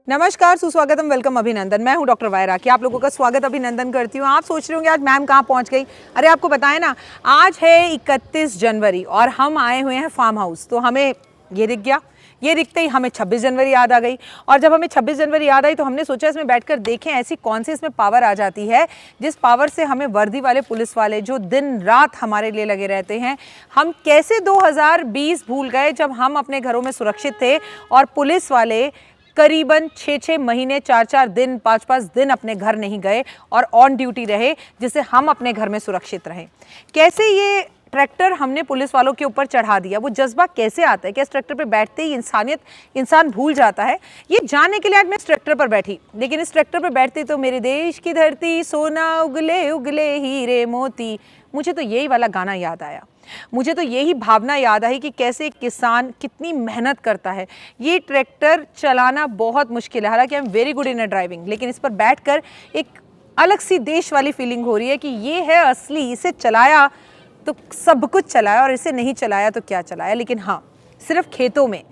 नमस्कार, सुस्वागतम, वेलकम, अभिनंदन। मैं हूं डॉक्टर वायरा की आप लोगों का स्वागत अभिनंदन करती हूं। आप सोच रहे होंगे आज मैम कहां पहुंच गई। अरे आपको बताएं ना, आज है 31 जनवरी और हम आए हुए हैं फार्म हाउस। तो हमें ये दिख गया, ये दिखते ही हमें 26 जनवरी याद आ गई। और जब हमें 26 जनवरी याद आई तो हमने सोचा इसमें बैठकर देखें ऐसी कौन सी इसमें पावर आ जाती है जिस पावर से हमें वर्दी वाले पुलिस वाले जो दिन रात हमारे लिए लगे रहते हैं, हम कैसे 2020 भूल गए जब हम अपने घरों में सुरक्षित थे और पुलिस वाले करीबन 6-6 महीने, 4-4 दिन, 5-5 दिन अपने घर नहीं गए और ऑन ड्यूटी रहे, जिससे हम अपने घर में सुरक्षित रहें। कैसे ये ट्रैक्टर हमने पुलिस वालों के ऊपर चढ़ा दिया, वो जज्बा कैसे आता है कि इस ट्रैक्टर पे बैठते ही इंसानियत इंसान भूल जाता है, ये जानने के लिए आज मैं इस ट्रैक्टर पर बैठी। लेकिन इस ट्रैक्टर पर बैठते तो मेरे देश की धरती सोना उगले उगले हीरे मोती, मुझे तो यही वाला गाना याद आया। मुझे तो यही भावना याद आई कि कैसे एक किसान कितनी मेहनत करता है। ये ट्रैक्टर चलाना बहुत मुश्किल है, हालांकि I am very good in driving, लेकिन इस पर बैठकर एक अलग सी देश वाली फीलिंग हो रही है कि ये है असली, इसे चलाया तो सब कुछ चलाया और इसे नहीं चलाया तो क्या चलाया। लेकिन हाँ, सिर्फ खेतों में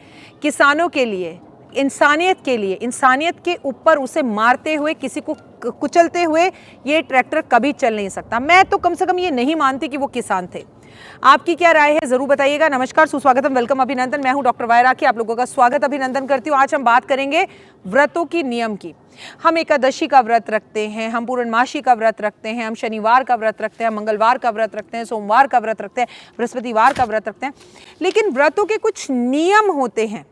किसानों के लिए, इंसानियत के लिए, इंसानियत के ऊपर उसे मारते हुए, किसी को कुचलते हुए ये ट्रैक्टर कभी चल नहीं सकता। मैं तो कम से कम ये नहीं मानती कि वो किसान थे। आपकी क्या राय है जरूर बताइएगा। नमस्कार, सुस्वागतम, वेलकम, अभिनंदन। मैं हूं डॉक्टर वायरा की आप लोगों का स्वागत अभिनंदन करती हूं। आज हम बात करेंगे व्रतों की नियम की। हम एकादशी का व्रत रखते हैं, हम पूर्णमासी का व्रत रखते हैं, हम शनिवार का व्रत रखते हैं, मंगलवार का व्रत रखते हैं, सोमवार का व्रत रखते हैं, बृहस्पतिवार का व्रत रखते हैं। लेकिन व्रतों के कुछ नियम होते हैं।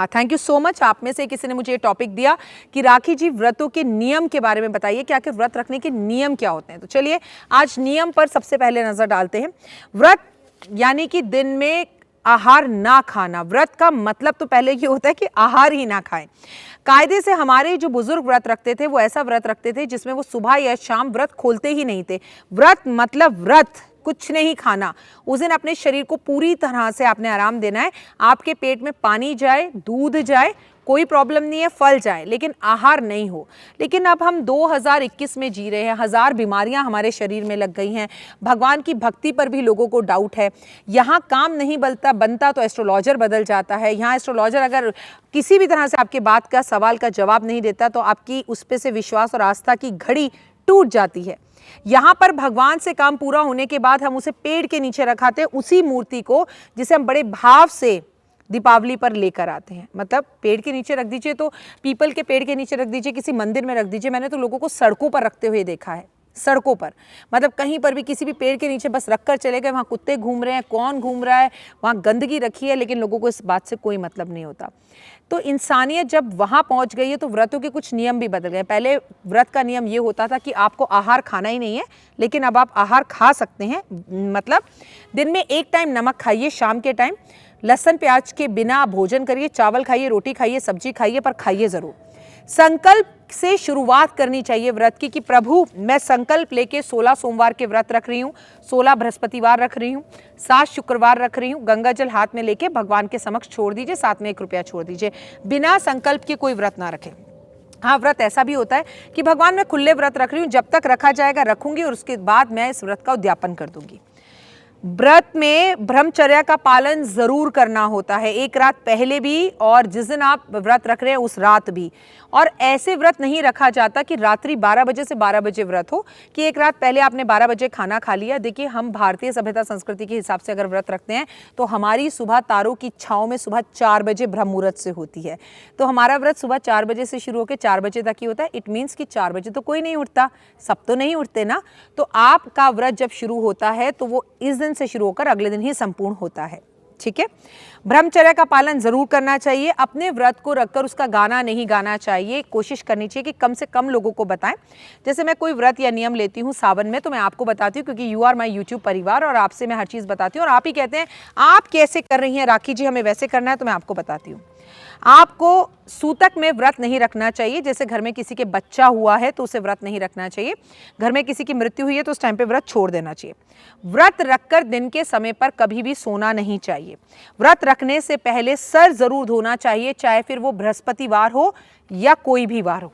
Thank you so much. आप में से किसी ने मुझे ये टॉपिक दिया कि राखी जी व्रतों के नियम के बारे में बताइए कि आखिर व्रत रखने के नियम क्या होते हैं। तो चलिए आज नियम पर सबसे पहले नजर डालते हैं। व्रत यानी कि दिन में आहार ना खाना। व्रत का मतलब तो पहले ये होता है कि आहार ही ना खाएं। कायदे से हमारे जो बुजुर्ग व्रत रखते थे वो ऐसा व्रत रखते थे जिसमें वो सुबह या शाम व्रत खोलते ही नहीं थे। व्रत मतलब व्रत, कुछ नहीं खाना। उस दिन अपने शरीर को पूरी तरह से आपने आराम देना है। आपके पेट में पानी जाए, दूध जाए, कोई प्रॉब्लम नहीं है, फल जाए, लेकिन आहार नहीं हो। लेकिन अब हम 2021 में जी रहे हैं, हजार बीमारियां हमारे शरीर में लग गई हैं। भगवान की भक्ति पर भी लोगों को डाउट है। यहाँ काम नहीं बनता तो एस्ट्रोलॉजर बदल जाता है। यहाँ एस्ट्रोलॉजर अगर किसी भी तरह से आपके बात का, सवाल का जवाब नहीं देता तो आपकी उस पे से विश्वास और आस्था की घड़ी टूट जाती है। यहाँ पर भगवान से काम पूरा होने के बाद हम उसे पेड़ के नीचे रखाते हैं, उसी मूर्ति को जिसे हम बड़े भाव से दीपावली पर लेकर आते हैं। मतलब पेड़ के नीचे रख दीजिए तो पीपल के पेड़ के नीचे रख दीजिए, किसी मंदिर में रख दीजिए। मैंने तो लोगों को सड़कों पर रखते हुए देखा है, सड़कों पर, मतलब कहीं पर भी किसी भी पेड़ के नीचे बस रखकर चले गए। वहाँ कुत्ते घूम रहे हैं, कौन घूम रहा है, वहाँ गंदगी रखी है, लेकिन लोगों को इस बात से कोई मतलब नहीं होता। तो इंसानियत जब वहाँ पहुँच गई है तो व्रतों के कुछ नियम भी बदल गए। पहले व्रत का नियम ये होता था कि आपको आहार खाना ही नहीं है, लेकिन अब आप आहार खा सकते हैं। मतलब दिन में एक टाइम नमक खाइए, शाम के टाइम लहसुन प्याज के बिना भोजन करिए, चावल खाइए, रोटी खाइए, सब्जी खाइए, पर खाइए जरूर। संकल्प से शुरुआत करनी चाहिए व्रत की कि प्रभु मैं संकल्प लेके 16 सोमवार के व्रत रख रही हूँ, 16 बृहस्पतिवार रख रही हूँ, 7 शुक्रवार रख रही हूँ। गंगा जल हाथ में लेके भगवान के समक्ष छोड़ दीजिए, साथ में 1 रुपया छोड़ दीजिए। बिना संकल्प के कोई व्रत ना रखें। हाँ, व्रत ऐसा भी होता है कि भगवान मैं खुले व्रत रख रही हूँ, जब तक रखा जाएगा रखूंगी और उसके बाद मैं इस व्रत का उद्यापन कर दूंगी। व्रत में ब्रह्मचर्या का पालन जरूर करना होता है, एक रात पहले भी और जिस दिन आप व्रत रख रहे हैं उस रात भी। और ऐसे व्रत नहीं रखा जाता कि रात्रि 12 बजे से 12 बजे व्रत हो, कि एक रात पहले आपने 12 बजे खाना खा लिया। देखिए, हम भारतीय सभ्यता संस्कृति के हिसाब से अगर व्रत रखते हैं तो हमारी सुबह तारों की छाँव में सुबह 4 बजे ब्रह्म मुहूर्त से होती है। तो हमारा व्रत सुबह 4 बजे से शुरू होकर 4 बजे तक ही होता है। इट मीन्स कि 4 बजे तो कोई नहीं उठता, सब तो नहीं उठते ना। तो आपका व्रत जब शुरू होता है तो वो इस दिन से शुरू होकर अगले दिन ही संपूर्ण होता है। ठीक है, ब्रह्मचर्य का पालन जरूर करना चाहिए। अपने व्रत को रखकर उसका गाना नहीं गाना चाहिए। कोशिश करनी चाहिए कि कम से कम लोगों को बताएं। जैसे मैं कोई व्रत या नियम लेती हूँ सावन में तो मैं आपको बताती हूँ, क्योंकि यू आर माई यूट्यूब परिवार और आपसे मैं हर चीज़ बताती हूँ और आप ही कहते हैं आप कैसे कर रही हैं राखी जी, हमें वैसे करना है, तो मैं आपको बताती हूँ। आपको सूतक में व्रत नहीं रखना चाहिए। जैसे घर में किसी के बच्चा हुआ है तो उसे व्रत नहीं रखना चाहिए। घर में किसी की मृत्यु हुई है तो उस टाइम पे व्रत छोड़ देना चाहिए। व्रत रखकर दिन के समय पर कभी भी सोना नहीं चाहिए। व्रत रखने से पहले सर जरूर धोना चाहिए, चाहे फिर वो बृहस्पतिवार हो या कोई भी वार हो।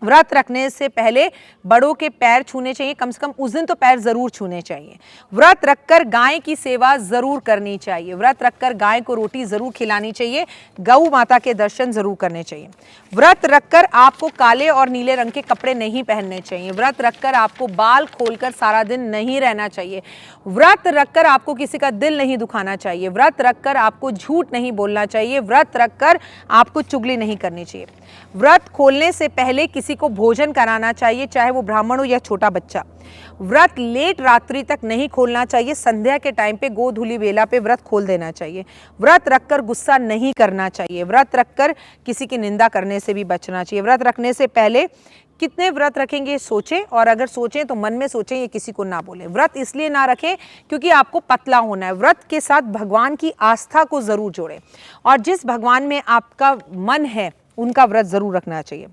व्रत रखने से पहले बड़ों के पैर छूने चाहिए, कम से कम उस दिन तो पैर जरूर छूने चाहिए। व्रत रखकर गाय की सेवा जरूर करनी चाहिए। व्रत रखकर गाय को रोटी जरूर खिलानी चाहिए। गौ माता के दर्शन जरूर करने चाहिए। व्रत रखकर आपको काले और नीले रंग के कपड़े नहीं पहनने चाहिए। व्रत रखकर आपको बाल खोलकर सारा दिन नहीं रहना चाहिए। व्रत रखकर आपको किसी का दिल नहीं दुखाना चाहिए। व्रत रखकर आपको झूठ नहीं बोलना चाहिए। व्रत रखकर आपको चुगली नहीं करनी चाहिए। व्रत खोलने से पहले किसी को भोजन कराना चाहिए, चाहे वो ब्राह्मण हो या छोटा बच्चा। व्रत लेट रात्रि तक नहीं खोलना चाहिए। संध्या के टाइम पे गोधूली बेला पे व्रत खोल देना चाहिए। व्रत रखकर गुस्सा नहीं करना चाहिए। व्रत रखकर किसी की निंदा करने से भी बचना चाहिए। व्रत रखने से पहले कितने व्रत रखेंगे सोचें, और अगर सोचें तो मन में सोचें, ये किसी को ना बोलें। व्रत इसलिए ना रखें क्योंकि आपको पतला होना है। व्रत के साथ भगवान की आस्था को जरूर जोड़ें, और जिस भगवान में आपका मन है उनका व्रत जरूर रखना चाहिए।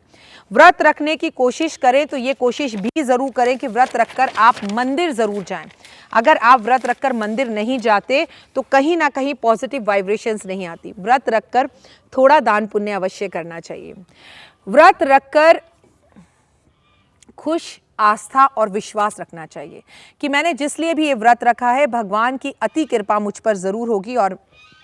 व्रत रखने की कोशिश करें तो ये कोशिश भी जरूर करें कि व्रत रखकर आप मंदिर जरूर जाएं। अगर आप व्रत रखकर मंदिर नहीं जाते तो कहीं ना कहीं पॉजिटिव वाइब्रेशंस नहीं आती। व्रत रखकर थोड़ा दान पुण्य अवश्य करना चाहिए। व्रत रखकर खुश आस्था और विश्वास रखना चाहिए कि मैंने जिस लिए भी ये व्रत रखा है, भगवान की अति कृपा मुझ पर जरूर होगी और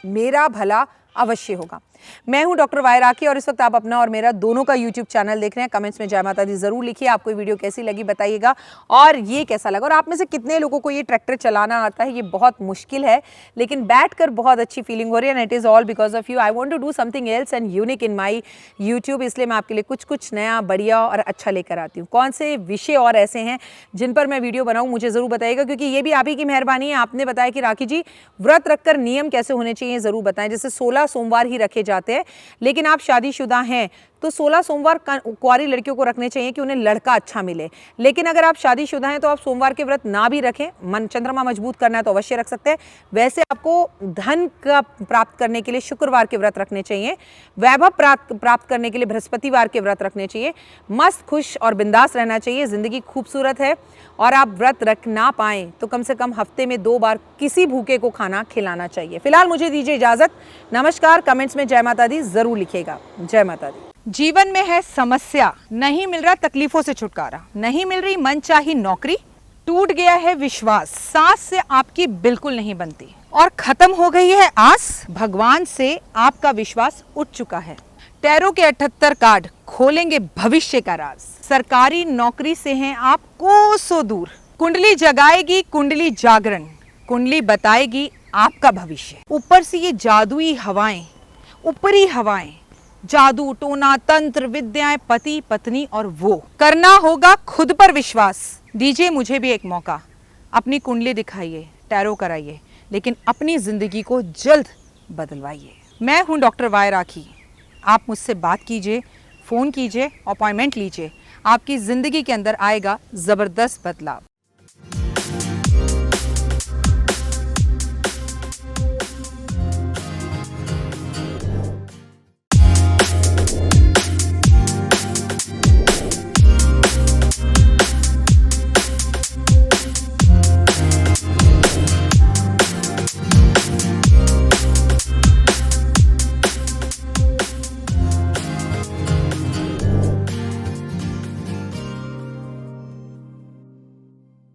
मेरा भला अवश्य होगा। मैं हूं डॉक्टर वाई राखी और इस वक्त आप अपना और मेरा दोनों का यूट्यूब चैनल देख रहे हैं। कमेंट्स में जय माता दी जरूर लिखिए। आपको ये वीडियो कैसी लगी बताइएगा, और ये कैसा लगा, और आप में से कितने लोगों को ये ट्रैक्टर चलाना आता है। ये बहुत मुश्किल है, लेकिन बैठकर बहुत अच्छी फीलिंग हो रही है, and it is all because of you. I want to do something else and unique in my YouTube, इसलिए मैं आपके लिए कुछ नया बढ़िया और अच्छा लेकर आती हूँ। कौन से विषय और ऐसे हैं जिन पर मैं वीडियो बनाऊँ, मुझे ज़रूर बताइएगा, क्योंकि ये भी आप ही की मेहरबानी है। आपने बताया कि राखी जी व्रत रखकर नियम कैसे होने चाहिए ज़रूर बताएं। जैसे 16 सोमवार ही रखे जाते हैं, लेकिन आप शादीशुदा हैं तो 16 सोमवार कुंवारी लड़कियों को रखने चाहिए कि उन्हें लड़का अच्छा मिले। लेकिन अगर आप शादीशुदा हैं तो आप सोमवार के व्रत ना भी रखें। मन चंद्रमा मजबूत करना है तो अवश्य रख सकते हैं। वैसे आपको धन का प्राप्त करने के लिए शुक्रवार के व्रत रखने चाहिए। वैभव प्राप्त करने के लिए बृहस्पतिवार के व्रत रखने चाहिए। मस्त खुश और बिंदास रहना चाहिए। जिंदगी खूबसूरत है, और आप व्रत रख ना पाएं तो कम से कम हफ्ते में 2 बार किसी भूखे को खाना खिलाना चाहिए। फिलहाल मुझे दीजिए इजाजत। नमस्कार। कमेंट्स में जय माता दी जरूर लिखिएगा। जय माता दी। जीवन में है समस्या, नहीं मिल रहा तकलीफों से छुटकारा, नहीं मिल रही मनचाही नौकरी, टूट गया है विश्वास, सांस से आपकी बिल्कुल नहीं बनती, और खत्म हो गई है आस, भगवान से आपका विश्वास उठ चुका है। टैरो के 78 कार्ड खोलेंगे भविष्य का राज। सरकारी नौकरी से हैं आप कोसों दूर। कुंडली जगाएगी कुंडली जागरण, कुंडली बताएगी आपका भविष्य। ऊपर से ये जादुई हवाएं, ऊपरी हवाएं, जादू टोना तंत्र विद्याएं, पति पत्नी और वो। करना होगा खुद पर विश्वास। दीजिए मुझे भी एक मौका, अपनी कुंडली दिखाइए, टैरो कराइए, लेकिन अपनी जिंदगी को जल्द बदलवाइए। मैं हूं डॉक्टर वाई राखी। आप मुझसे बात कीजिए, फ़ोन कीजिए, अपॉइंटमेंट लीजिए। आपकी ज़िंदगी के अंदर आएगा ज़बरदस्त बदलाव।